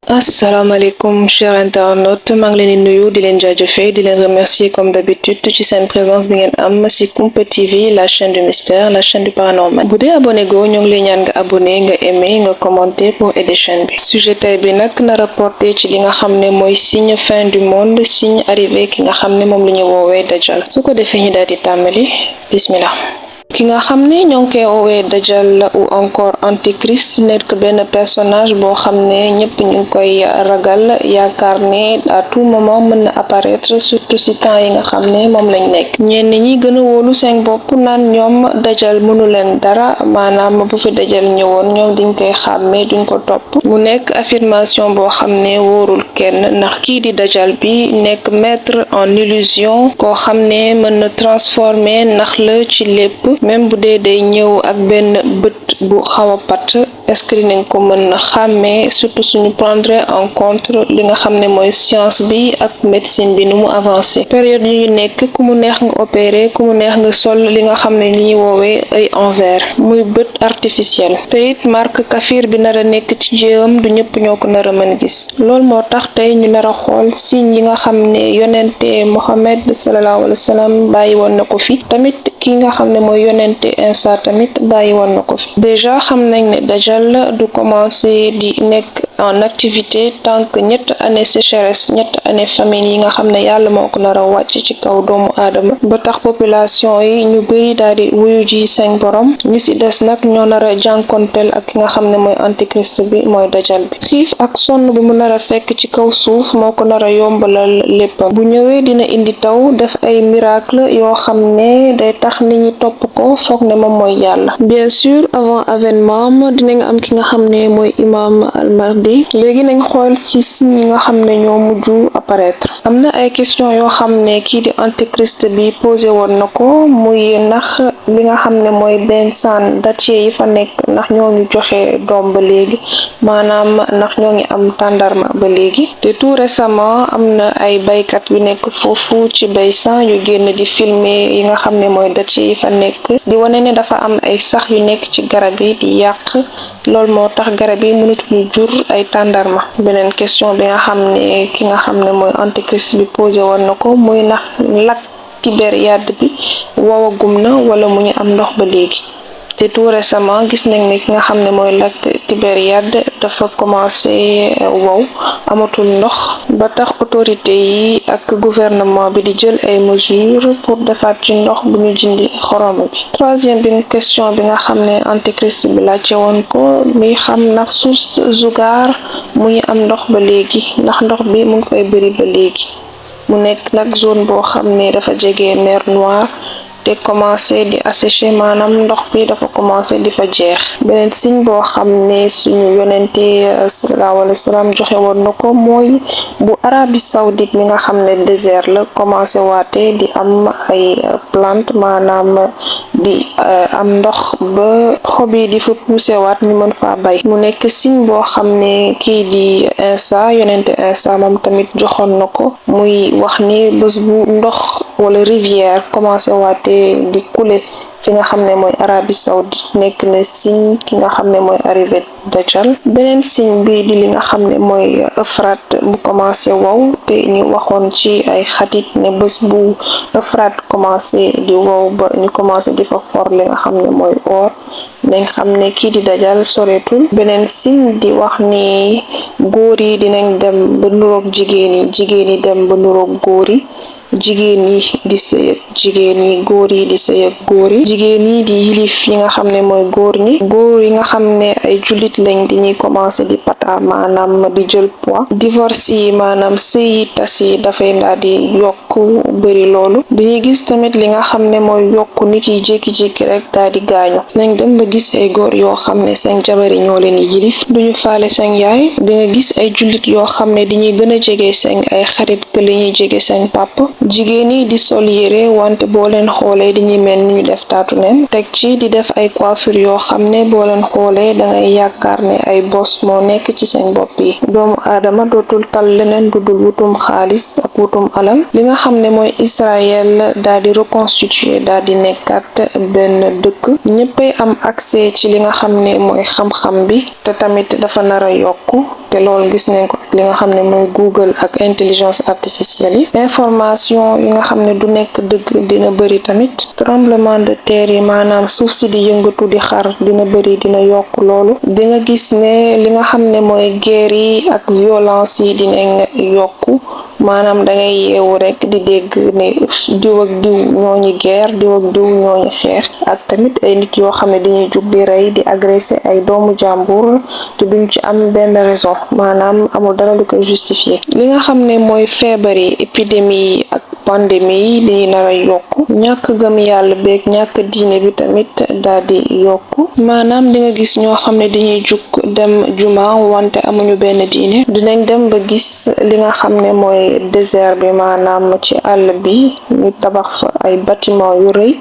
asalaamaaleykum chers internautes maa ngi leen di nuyu di leen jaajëfee di leen remercier comme d'habitude ci seen présence bi ngeen am ci Kumpa TV la chaîne du mystère la chaîne du paranormal bu dee abonné go ñoo ngi lay ñaan nga abonné nga aimé nga commenter pour aider chaîne bi sujet tay bi nag na rapporté ci li nga xam ne mooy signe fin du monde signe arrivé ki nga xam ne moom la ñu woowee Dajjal su ko defee ñu daal di tàmbali bismillah ki nga xam ne ñoo ngi koy woowee Dajjal ou encore antichrist nekk benn personnage boo xam ne ñëpp ñu ngi koy ragal yaakaar ne à tout moment mën na apparaître surtout ci temps yi nga xam ne moom lañ nekk ñenn ñi gën a wóolu seen bopp naan ñoom Dajjal mënu leen dara maanaam bu fi Dajjal ñëwoon ñoom diñ koy xàmmee duñ ko topp mu nekk affirmation boo xam ne wóorul kenn ndax kii di Dajjal bi nekk maître en illusion koo xam ne mën na transformer nax la ci lépp même bu dee day ñëw ak benn bët bu xaw a pat est-ce que dinañ ko mën a xàmmee surtout suñu prendre en compte li nga xam ne mooy science bi ak médecine bi nu mu avancé période yu ñu nekk ku mu neex nga opérer ku mu neex nga sol li nga xam ne li ñuy woowee œil en verre muy bët artificiel te it marque kafir bi nar a nekk ci jéem du ñëpp ñoo ko nar a mën gis loolu moo tax tey ñu nar a xool signe yi nga xam ne yonente Mohammed sallallahu alayhi wa sallam bàyyi woon na ko fi tamit ki nga xam ne mooy yonente Insa tamit bàyyi woon na ko fi déjà xam nañ ne Dajjal du commencer di nekk en activité tant que ñett année sécheresse ñett année famine yi nga xam ne yàlla moo ko nar a wàcc ci kaw doomu aadama ba tax population yi ñu bëri daal di wuyu ji seen borom ñi ci des nag ñoo nar a jànkonteel ak ki nga xam ne mooy antichrist bi mooy Dajjal bi xiif ak sonn bi mu nar a fekk ci kaw suuf moo ko nar a yombalal léppam bu ñëwee dina indi taw def ay miracle yoo xam ne day tax nit ñi topp ko foog ne moom mooy yàlla bien sûr avant avènement dinañ am ki nga xam ne mooy imam al-Mahdi léegi nañ xool ci signes yi nga xam ne ñoo mujj apparaître am na ay question yoo xam ne kii di antichrist bi posé woon na ko muy ndax li nga xam ne mooy benn saan dattier yi fa nekk ndax ñoo ngi joxe doom ba léegi maanaam ndax ñoo ngi am tàndarma ba léegi te tout récemment am na ay baykat yu nekk foofu ci Baysan yu génn di filmer yi nga xam ne mooy dattier yi fa nekk di wane ne dafa am ay sax yu nekk ci garab yi di yàq loolu moo tax garab yi mënatuñu jur ay tàndarma beneen question bi nga xam ne ki nga xam ne mooy antichrist bi posé woon na ko muy ndax lac Tibériade bi wowagum na wala mu ngi am ndox ba léegi te tout récemment gis nañ ne ki nga xam ne mooy lac Tibériade dafa commencé wow amatul ndox ba tax autorité yi ak gouvernement bi di jël ay mesures pour defaat ci ndox bu ñu jindi xorom bi troisième bi question bi nga xam ne antichrist bi laajte woon ko muy xam ndax source Zougar mu ngi am ndox ba léegi ndax ndox bi mu ngi fay bëri ba léegi mu nekk nag zone boo xam ne dafa jege mer Noire te commencé di assécher maanaam ndox bi dafa commencé di fa jeex beneen signe boo xam ne suñu yonente sallallahu alayhi wa sallam joxe woon na ko mooy bu Arabie Saoudite mi nga xam ne désert la commencé waate di am ay plante maanaam di am ndox ba xob yi di fa poussé waat ñu mën faa bay mu nekk signe boo xam ne kii di Insa yonente Insa moom tamit joxoon na ko muy wax ni bés bu ndox wala rivière commencé waate di couler fi nga xam ne mooy Arabie Saoudite nekk na signe ki nga xam ne mooy arrivé Dajjal beneen signe bi di li nga xam ne mooy Euphrate bu commencé wow te ñu waxoon ci ay xadit ne bés bu Euphrate commencé di wow ba ñu commencé di fa for li nga xam ne mooy or nañ xam ne kii di Dajjal soreetul beneen signe di wax ni góor yi dinañ dem ba nuroog jigéen yi dem ba nuroog góor yi jigéen yi di sëy ak jigéen yi góor yi di sëy ak góor yi jigéen yi di yilif yi nga xam ne mooy góor ñi góor yi nga xam ne ay jullit lañ di ñuy commencé di pata maanaam di jël poids divorce yi maanaam sëy yi tas yi dafay daal di yokk bëri loolu dañuy gis tamit li nga xam ne mooy yokk nit yi jékki-jékki rek daal di gaañu nañ dem ba gis ay góor yoo xam ne seen jabar yi ñoo leen di yilif duñu faale seen yaay di nga gis ay jullit yoo xam ne dañuy gën a jege seen ay xarit que li ñuy jege seen papa jigéen yi di sol yére wante boo leen xoolee dañuy mel ni ñu def taatu neen, teg ci di def ay coiffure yoo xam ne boo leen xoolee dangay yaakaar ne ay bos moo nekk ci seen bopp yi. doomu aadama dootul tal leneen du dul wutum xaalis ak wutum alal. li nga xam ne mooy Israël daal di reconstituer daal di nekkat benn dëkk, ñëppay am accès ci li nga xam ne mooy xam-xam bi te tamit dafa nar a yokku, te loolu gis nañ ko li nga xam ne mooy Google ak intelligence artificielle yi. information yi nga xam ne du nekk dëgg dina bëri tamit. tremblement de terre yi maanaam suuf si di yëngatu di xar dina bëri, dina yokk loolu. di nga gis ne li nga xam ne mooy guerre yi ak violence yi dinañ yokku, maanaam da ngay yeewu rek di dégg ne diw ak diw ñooñu guerre, diw ak diw ñooñu xeex, ak tamit ay nit yoo xam ne dañuy jug di rey di agressé ay doomu jàmbur te duñ ci am benn raison, maanaam amul dara lu koy justifier. li nga xam ne mooy feebar yi, épidémie yi ak pandémie yi dañuy nar a yokku. ñàkk gëm yàlla beeg ñàkk diine bi tamit daal di yokku, maanaam di nga gis ñoo xam ne dañuy jug dem juma wante amuñu benn diine. dinañ dem ba gis li nga xam ne mooy désert bi, maanaam ci àll bi ñu tabax fa ay bâtiment yu rëy,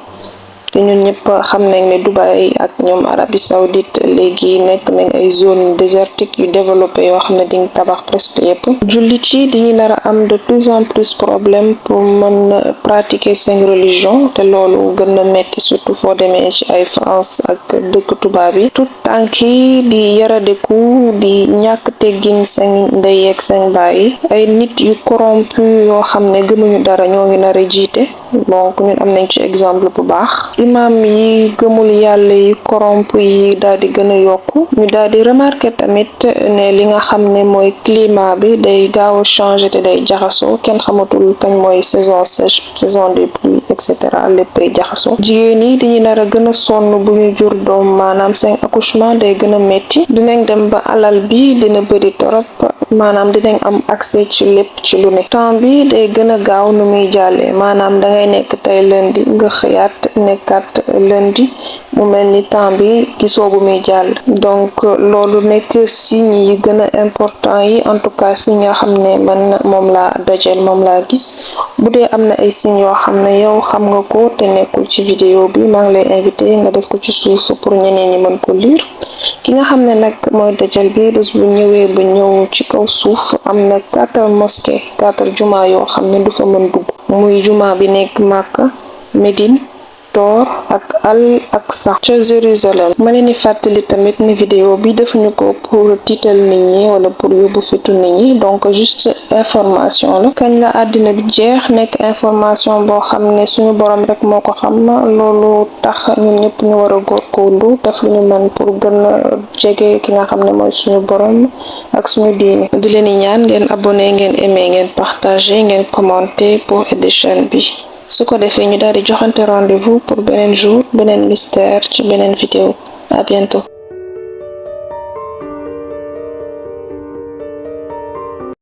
te ñun ñëpp xam nañ ne Dubaï ak ñoom Arabie Saoudite léegi nekk nañ ay zone désertique yu développé yoo xam ne diñ tabax presque yëpp. jullit yi dañuy nar a am de plus en plus problème pour mën pratiquer seen religion, te loolu gën a metti surtout foo demee ci ay France ak dëkk tubaab yi. tout tànk yi di yaradeku, di ñàkk teggin seen ndey ak seen baay, ay nit yu corrompu yoo xam ne gëmuñu dara ñoo ngi nar a jiite. donc ñun am nañ ci exemple bu baax. imam yi gëmul yàlla yi corrompu yi daal di gën a yokku. ñu daal di remarquer tamit ne li nga xam ne mooy climat bi day gaaw a changer te day jaxasoo, kenn xamatul kañ mooy saison sèche, saison des pluies, etc. léppay jaxasoo. jigéen yi dañuy nar a gën a sonn bu ñu jur doom, maanaam seen accouchement day gën a metti. dinañ dem ba alal bi dina bëri torop, maanaam dinañ am accès ci lépp ci lu ne. temps bi day gën a gaaw nu muy jàllee, maanaam dangay nekk tey lundi nga xëyaat nekkaat lundi, mu mel ni temps bi gisoo bu muy jàll. donc loolu nekk signe yi gën a important yi, en tout cas signe yoo xam ne man moom laa dajeel, moom laa gis. bu dee am na ay signes yoo xam ne yow xam nga ko te nekkul ci vidéo bi, maa ngi lay invité nga def ko ci suuf pour ñeneen ñi mën ko lire. ki nga xam ne nag mooy dajal bi bés bu ñëwee ba ñëw ci kaw suuf, am na 4 mosquées, 4 juma yoo xam ne du fa mën dugg, muy juma bi nekk Makka, Médine, Tor ak Al Aqsa ca Jérusalem. ma leen di fàttali tamit ne vidéo bi defuñu ko pour tiital nit ñi wala pour yóbbu fitu nit ñi, donc juste information la. kañ la àddina di jeex nekk information boo xam ne suñu borom rek moo ko xam, loolu tax ñun ñëpp ñu war a góorgóorlu def lu ñu mën pour gën a jege ki nga xam ne mooy suñu borom ak suñu diine. di leen di ñaan ngeen abonné, ngeen aimé, ngeen partagé, ngeen commenté pour aider chaîne bi. su ko defee ñu daal di joxante rendez-vous pour beneen jour, beneen mystère ci beneen vidéo. À bientôt.